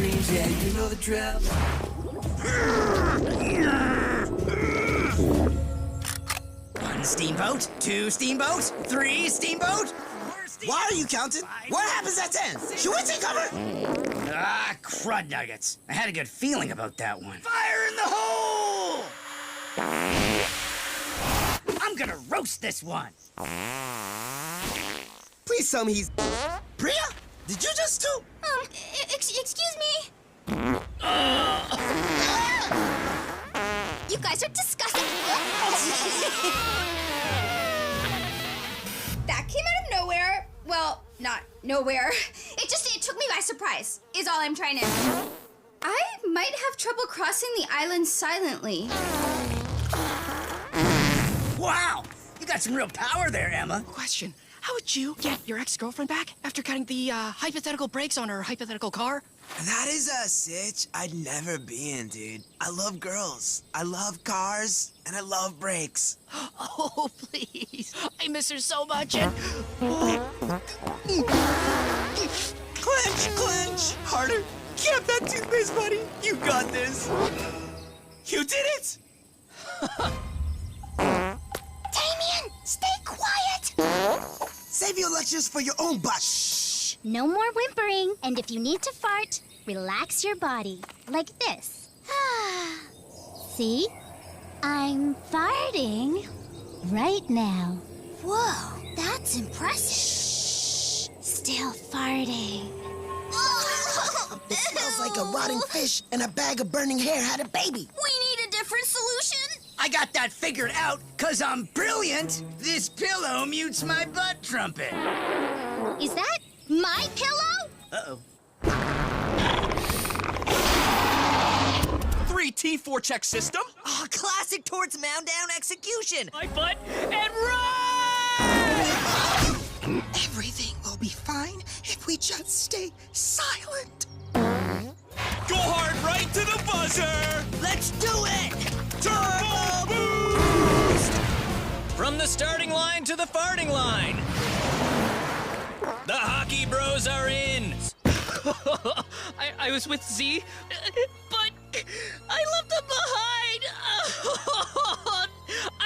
dreams, yeah, you know the drill. One steamboat, two steamboats, three steamboat. Why are you counting? What happens at 10? Should we take cover? Ah, crud nuggets. I had a good feeling about that one. Fire in the hole! I'm gonna roast this one. Please tell me he's... Priya? Did you just do... Excuse me? You guys are disgusting. That came out of nowhere. Well, not nowhere. It took me by surprise, is all I'm trying to... I might have trouble crossing the island silently. Wow, you got some real power there, Emma. Question. How would you get your ex-girlfriend back after cutting the hypothetical brakes on her hypothetical car? That is a sitch I'd never be in, dude. I love girls, I love cars, and I love brakes. Oh, please. I miss her so much and... Clench, clench! Harder! Get that toothpaste, buddy! You got this! You did it! Damien, stay quiet! Save your lectures for your own butt. Shh! No more whimpering. And if you need to fart, relax your body. Like this. See? I'm farting right now. Whoa, that's impressive. Shh! Still farting. It smells like a rotting fish and a bag of burning hair had a baby. We need a different solution. I got that figured out, 'cause I'm brilliant. This pillow mutes my butt trumpet. Is that my pillow? Uh-oh. 3 T4 check system. Oh, classic towards mound down execution. My butt and run! Everything will be fine if we just stay silent. Go hard right to the buzzer. Let's do it! Turbo boost! From the starting line to the farting line. The hockey bros are in. I was with Z, but I left them behind.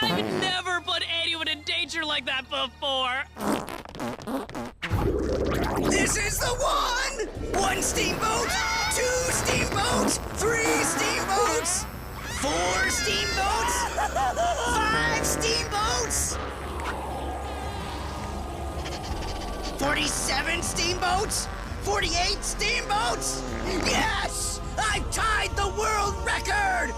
I've never put anyone in danger like that before. This is the one! One steamboat, two steamboats, three steamboats, four steamboats, five steamboats, 47 steamboats, 48 steamboats! Yes! I tied the world record!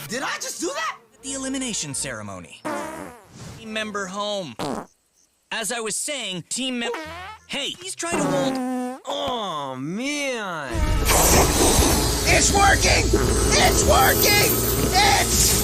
Did I just do that? The elimination ceremony. Team member home. As I was saying, team member... Hey, he's trying to hold... Oh, man. It's working! It's working! It's